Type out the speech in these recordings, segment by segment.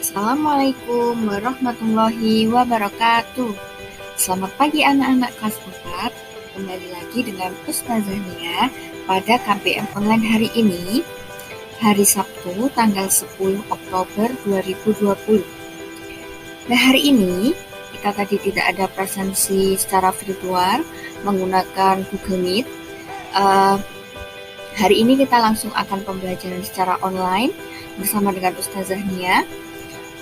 Assalamualaikum warahmatullahi wabarakatuh. Selamat pagi anak-anak kelas 4. Kembali lagi dengan Ustazah Nia pada KBM Online hari ini, hari Sabtu tanggal 10 Oktober 2020. Nah, hari ini kita tadi tidak ada presensi secara virtual menggunakan Google Meet. Hari ini kita langsung akan pembelajaran secara online bersama dengan Ustazah Nia.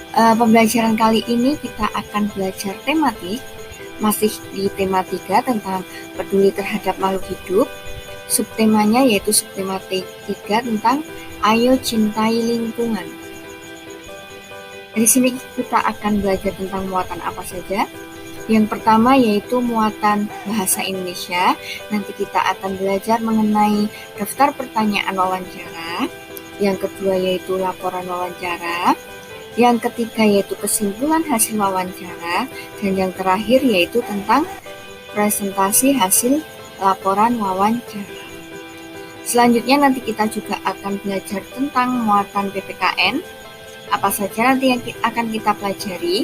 Pembelajaran kali ini kita akan belajar tematik, masih di tema 3 tentang peduli terhadap makhluk hidup. Subtemanya yaitu subtema 3 tentang ayo cintai lingkungan. Di sini kita akan belajar tentang muatan apa saja. Yang pertama yaitu muatan bahasa Indonesia. Nanti kita akan belajar mengenai daftar pertanyaan wawancara. Yang kedua yaitu laporan wawancara. Yang ketiga yaitu kesimpulan hasil wawancara. Dan yang terakhir yaitu tentang presentasi hasil laporan wawancara. Selanjutnya nanti kita juga akan belajar tentang muatan PPKN. Apa saja nanti yang akan kita pelajari,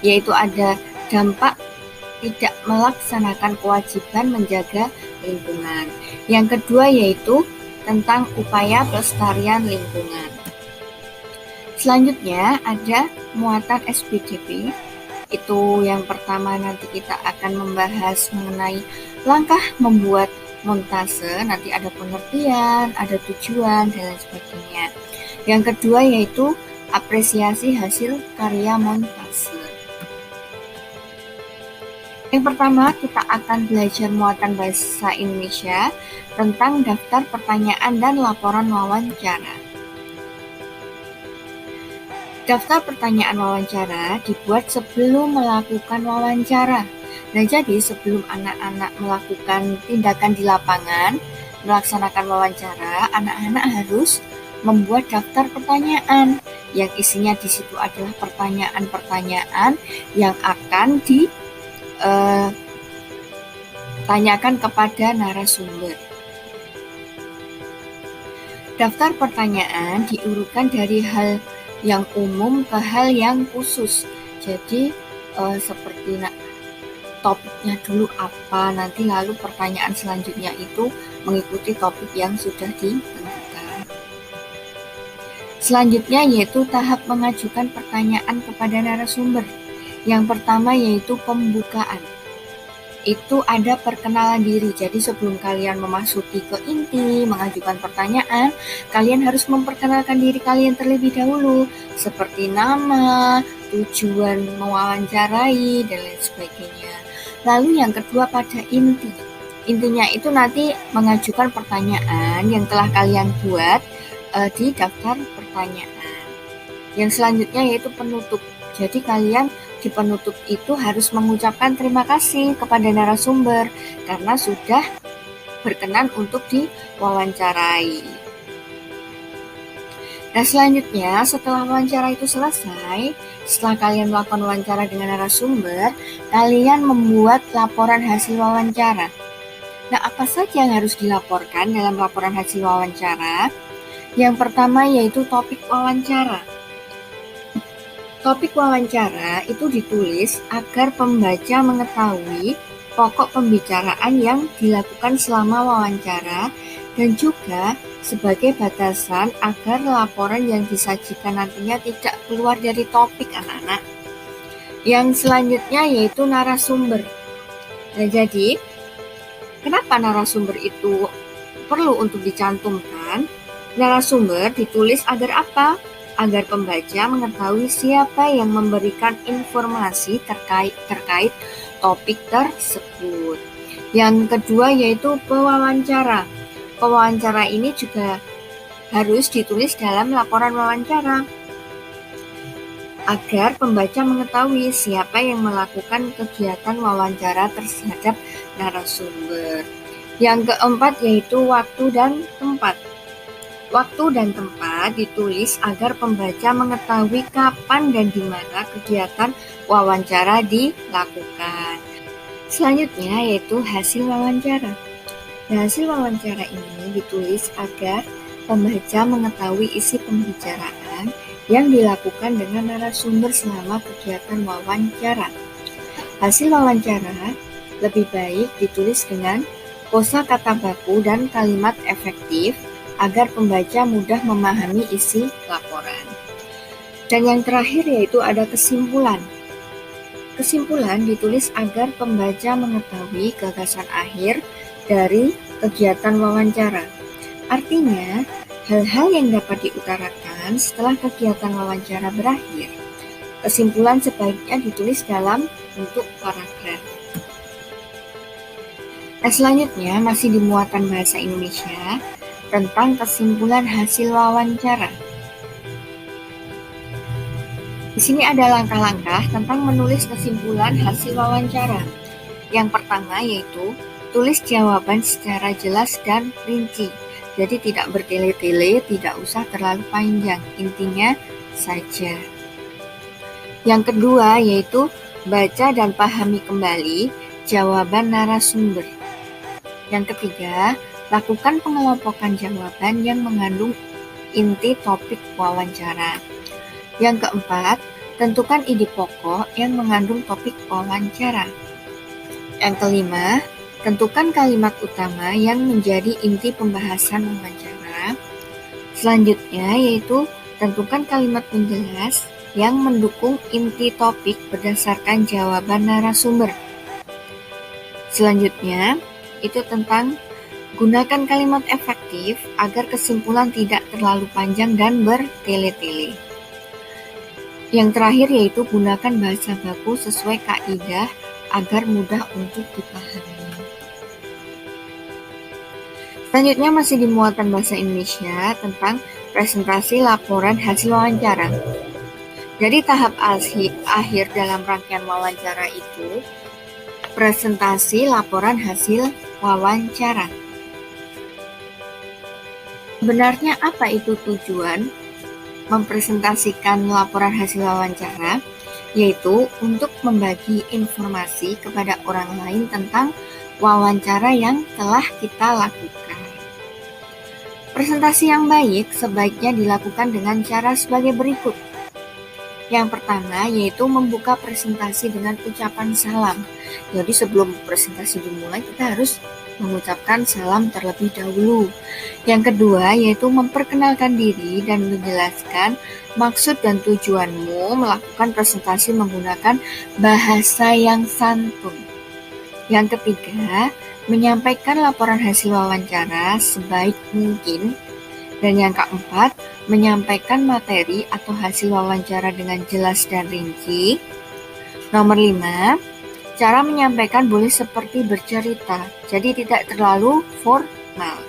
yaitu ada dampak tidak melaksanakan kewajiban menjaga lingkungan. Yang kedua yaitu tentang upaya pelestarian lingkungan. Selanjutnya ada muatan SPDP. Itu yang pertama nanti kita akan membahas mengenai langkah membuat montase, nanti ada pengertian, ada tujuan, dan lain sebagainya. Yang kedua yaitu apresiasi hasil karya montase. Yang pertama kita akan belajar muatan bahasa Indonesia tentang daftar pertanyaan dan laporan wawancara. Daftar pertanyaan wawancara dibuat sebelum melakukan wawancara. Nah, jadi sebelum anak-anak melakukan tindakan di lapangan, melaksanakan wawancara, anak-anak harus membuat daftar pertanyaan yang isinya di situ adalah pertanyaan-pertanyaan yang akan ditanyakan kepada narasumber. Daftar pertanyaan diurutkan dari hal yang umum ke hal yang khusus. Jadi seperti topiknya dulu apa, nanti lalu pertanyaan selanjutnya itu mengikuti topik yang sudah ditentukan. Selanjutnya yaitu tahap mengajukan pertanyaan kepada narasumber. Yang pertama yaitu pembukaan. Itu ada perkenalan diri. Jadi sebelum kalian memasuki ke inti, mengajukan pertanyaan, kalian harus memperkenalkan diri kalian terlebih dahulu, seperti nama, tujuan mewawancarai, dan lain sebagainya. Lalu yang kedua pada inti. Intinya itu nanti mengajukan pertanyaan yang telah kalian buat di daftar pertanyaan. Yang selanjutnya yaitu penutup. Jadi kalian di penutup itu harus mengucapkan terima kasih kepada narasumber karena sudah berkenan untuk diwawancarai. Nah, selanjutnya setelah wawancara itu selesai, setelah kalian melakukan wawancara dengan narasumber, kalian membuat laporan hasil wawancara. Nah, apa saja yang harus dilaporkan dalam laporan hasil wawancara? Yang pertama yaitu topik wawancara. Topik wawancara itu ditulis agar pembaca mengetahui pokok pembicaraan yang dilakukan selama wawancara dan juga sebagai batasan agar laporan yang disajikan nantinya tidak keluar dari topik anak-anak. Yang selanjutnya yaitu narasumber. Nah, jadi kenapa narasumber itu perlu untuk dicantumkan? Narasumber ditulis agar apa? Agar pembaca mengetahui siapa yang memberikan informasi terkait topik tersebut. Yang kedua yaitu pewawancara. Pewawancara ini juga harus ditulis dalam laporan wawancara agar pembaca mengetahui siapa yang melakukan kegiatan wawancara terhadap narasumber. Yang keempat yaitu waktu dan tempat. Waktu dan tempat ditulis agar pembaca mengetahui kapan dan di mana kegiatan wawancara dilakukan. Selanjutnya yaitu hasil wawancara. Nah, hasil wawancara ini ditulis agar pembaca mengetahui isi pembicaraan yang dilakukan dengan narasumber selama kegiatan wawancara. Hasil wawancara lebih baik ditulis dengan kosakata baku dan kalimat efektif agar pembaca mudah memahami isi laporan. Dan yang terakhir yaitu ada kesimpulan. Kesimpulan ditulis agar pembaca mengetahui gagasan akhir dari kegiatan wawancara. Artinya, hal-hal yang dapat diutarakan setelah kegiatan wawancara berakhir. Kesimpulan sebaiknya ditulis dalam bentuk paragraf. Selanjutnya masih di muatan bahasa Indonesia tentang kesimpulan hasil wawancara. Di sini ada langkah-langkah tentang menulis kesimpulan hasil wawancara. Yang pertama yaitu tulis jawaban secara jelas dan rinci. Jadi tidak bertele-tele, tidak usah terlalu panjang, intinya saja. Yang kedua yaitu baca dan pahami kembali jawaban narasumber. Yang ketiga, lakukan pengelompokan jawaban yang mengandung inti topik wawancara. Yang keempat, tentukan ide pokok yang mengandung topik wawancara. Yang kelima, tentukan kalimat utama yang menjadi inti pembahasan wawancara. Selanjutnya yaitu tentukan kalimat penjelas yang mendukung inti topik berdasarkan jawaban narasumber. Selanjutnya, itu tentang gunakan kalimat efektif agar kesimpulan tidak terlalu panjang dan bertele-tele. Yang terakhir yaitu gunakan bahasa baku sesuai kaidah agar mudah untuk dipahami. Selanjutnya masih di muatan bahasa Indonesia tentang presentasi laporan hasil wawancara. Jadi tahap akhir dalam rangkaian wawancara itu presentasi laporan hasil wawancara. Sebenarnya apa itu tujuan mempresentasikan laporan hasil wawancara? Yaitu untuk membagi informasi kepada orang lain tentang wawancara yang telah kita lakukan. Presentasi yang baik sebaiknya dilakukan dengan cara sebagai berikut. Yang pertama yaitu membuka presentasi dengan ucapan salam. Jadi sebelum presentasi dimulai kita harus mengucapkan salam terlebih dahulu. Yang kedua yaitu memperkenalkan diri dan menjelaskan maksud dan tujuanmu melakukan presentasi menggunakan bahasa yang santun. Yang ketiga, menyampaikan laporan hasil wawancara sebaik mungkin. Dan yang keempat, menyampaikan materi atau hasil wawancara dengan jelas dan rinci. Nomor 5, cara menyampaikan boleh seperti bercerita, jadi tidak terlalu formal.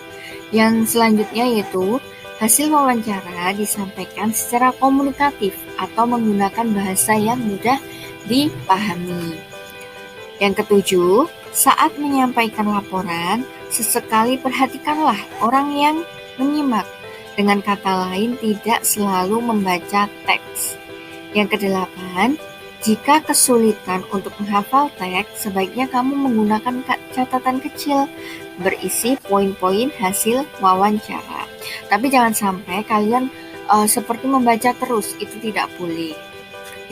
Yang selanjutnya yaitu hasil wawancara disampaikan secara komunikatif atau menggunakan bahasa yang mudah dipahami. Yang ketujuh, saat menyampaikan laporan, sesekali perhatikanlah orang yang menyimak. Dengan kata lain, tidak selalu membaca teks. Yang kedelapan, jika kesulitan untuk menghafal teks, sebaiknya kamu menggunakan catatan kecil berisi poin-poin hasil wawancara. Tapi jangan sampai kalian seperti membaca terus, itu tidak boleh.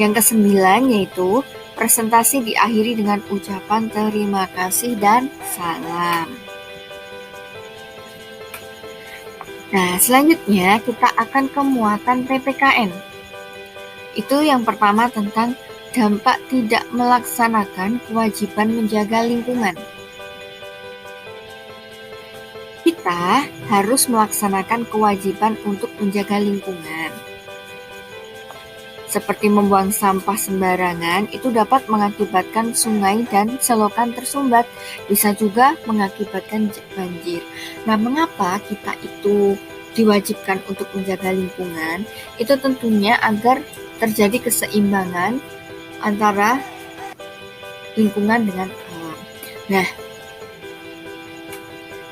Yang kesembilan yaitu presentasi diakhiri dengan ucapan terima kasih dan salam. Nah, selanjutnya kita akan ke muatan PPKN. Itu yang pertama tentang dampak tidak melaksanakan kewajiban menjaga lingkungan. Kita harus melaksanakan kewajiban untuk menjaga lingkungan. Seperti membuang sampah sembarangan, itu dapat mengakibatkan sungai dan selokan tersumbat, bisa juga mengakibatkan banjir. Nah, mengapa kita itu diwajibkan untuk menjaga lingkungan? Itu tentunya agar terjadi keseimbangan antara lingkungan dengan alam. Nah,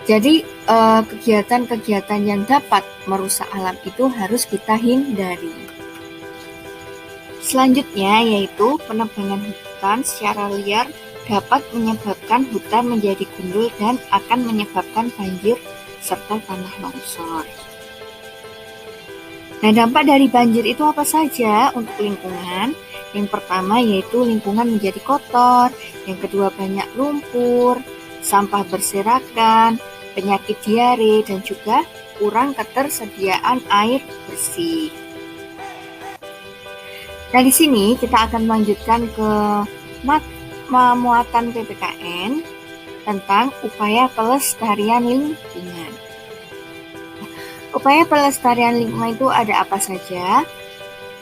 jadi kegiatan-kegiatan yang dapat merusak alam itu harus kita hindari. Selanjutnya yaitu penebangan hutan secara liar dapat menyebabkan hutan menjadi gundul dan akan menyebabkan banjir serta tanah longsor. Nah, dampak dari banjir itu apa saja untuk lingkungan? Yang pertama yaitu lingkungan menjadi kotor, yang kedua banyak lumpur, sampah berserakan, penyakit diare, dan juga kurang ketersediaan air bersih. Nah, di sini kita akan melanjutkan ke muatan PPKN tentang upaya pelestarian lingkungan. Upaya pelestarian lingkungan itu ada apa saja?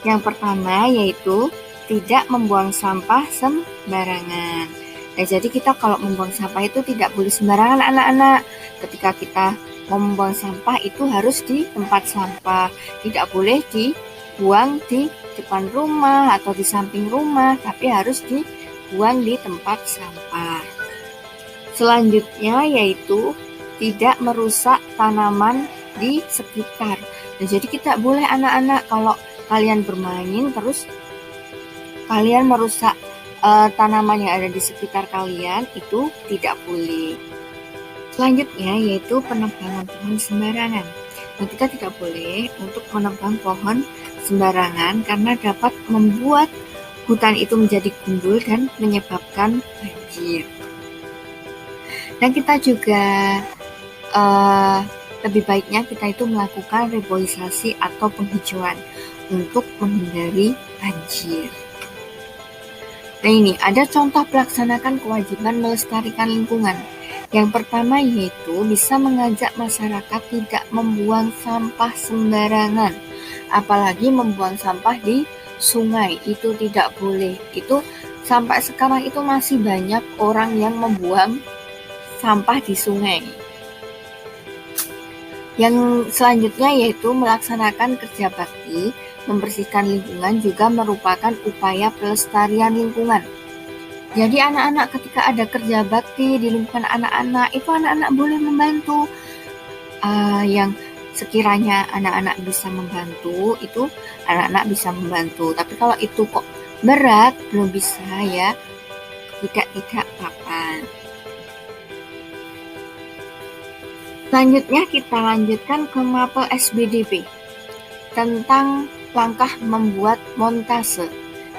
Yang pertama yaitu tidak membuang sampah sembarangan. Nah, jadi kita kalau membuang sampah itu tidak boleh sembarangan anak-anak. Ketika kita mau membuang sampah itu harus di tempat sampah. Tidak boleh dibuang di depan rumah atau di samping rumah, tapi harus dibuang di tempat sampah. Selanjutnya yaitu tidak merusak tanaman di sekitar. Nah, jadi kita boleh anak-anak kalau kalian bermain terus kalian merusak tanaman yang ada di sekitar kalian, itu tidak boleh. Selanjutnya yaitu penebangan pohon sembarangan. Nah, kita tidak boleh untuk menebang pohon sembarangan karena dapat membuat hutan itu menjadi gundul dan menyebabkan banjir. Dan kita juga lebih baiknya kita itu melakukan reboisasi atau penghijauan untuk menghindari banjir. Nah, ini ada contoh pelaksanakan kewajiban melestarikan lingkungan. Yang pertama yaitu bisa mengajak masyarakat tidak membuang sampah sembarangan. Apalagi membuang sampah di sungai, itu tidak boleh. Itu sampai sekarang itu masih banyak orang yang membuang sampah di sungai. Yang selanjutnya yaitu melaksanakan kerja bakti, membersihkan lingkungan juga merupakan upaya pelestarian lingkungan. Jadi anak-anak ketika ada kerja bakti di lingkungan anak-anak, itu anak-anak boleh membantu. Yang sekiranya anak-anak bisa membantu, itu anak-anak bisa membantu. Tapi kalau itu kok berat, belum bisa ya, tidak apa-apa. Selanjutnya kita lanjutkan ke mapel SBDP tentang langkah membuat montase.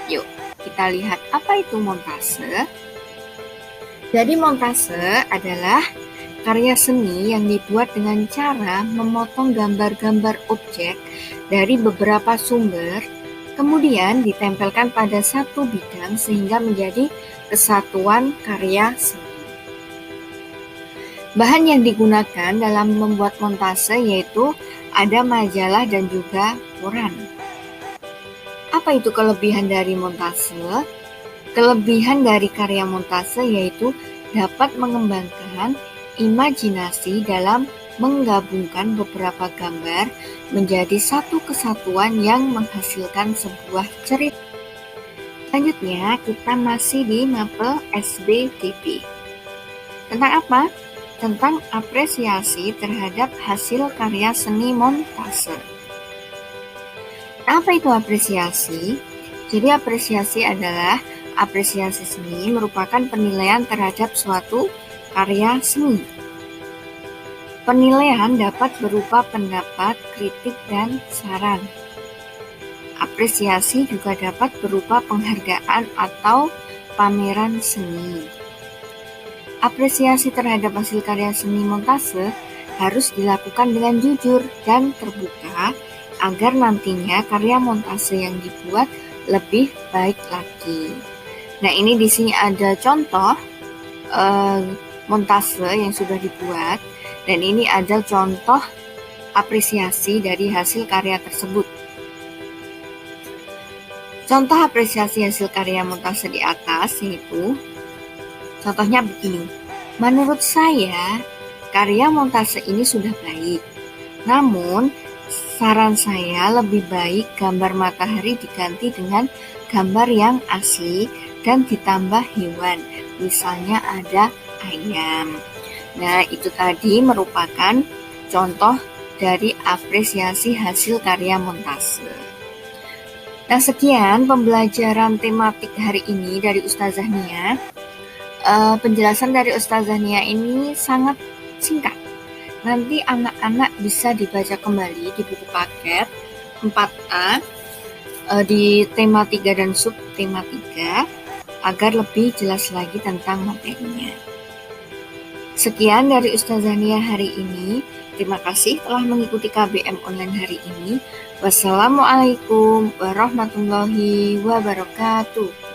Yuk, kita lihat apa itu montase. Jadi montase adalah karya seni yang dibuat dengan cara memotong gambar-gambar objek dari beberapa sumber, kemudian ditempelkan pada satu bidang sehingga menjadi kesatuan karya seni. Bahan yang digunakan dalam membuat montase yaitu ada majalah dan juga koran. Apa itu kelebihan dari montase? Kelebihan dari karya montase yaitu dapat mengembangkan imajinasi dalam menggabungkan beberapa gambar menjadi satu kesatuan yang menghasilkan sebuah cerita. Selanjutnya kita masih di mapel SBDP. Tentang apa? Tentang apresiasi terhadap hasil karya seni montase. Apa itu apresiasi? Jadi apresiasi adalah apresiasi seni merupakan penilaian terhadap suatu karya seni. Penilaian dapat berupa pendapat, kritik, dan saran. Apresiasi juga dapat berupa penghargaan atau pameran seni. Apresiasi terhadap hasil karya seni montase harus dilakukan dengan jujur dan terbuka agar nantinya karya montase yang dibuat lebih baik lagi. Nah, ini di sini ada contoh montase yang sudah dibuat dan ini ada contoh apresiasi dari hasil karya tersebut. Contoh apresiasi hasil karya montase di atas yaitu contohnya begini. Menurut saya, karya montase ini sudah baik. Namun, saran saya lebih baik gambar matahari diganti dengan gambar yang asli dan ditambah hewan. Misalnya ada ayam. Nah, itu tadi merupakan contoh dari apresiasi hasil karya montase. Nah, sekian pembelajaran tematik hari ini dari Ustazah Nia. Penjelasan dari Ustazah Nia ini sangat singkat. Nanti anak-anak bisa dibaca kembali di buku paket 4A di tema 3 dan sub tema 3 agar lebih jelas lagi tentang materinya. Sekian dari Ustazah Nia hari ini. Terima kasih telah mengikuti KBM online hari ini. Wassalamualaikum warahmatullahi wabarakatuh.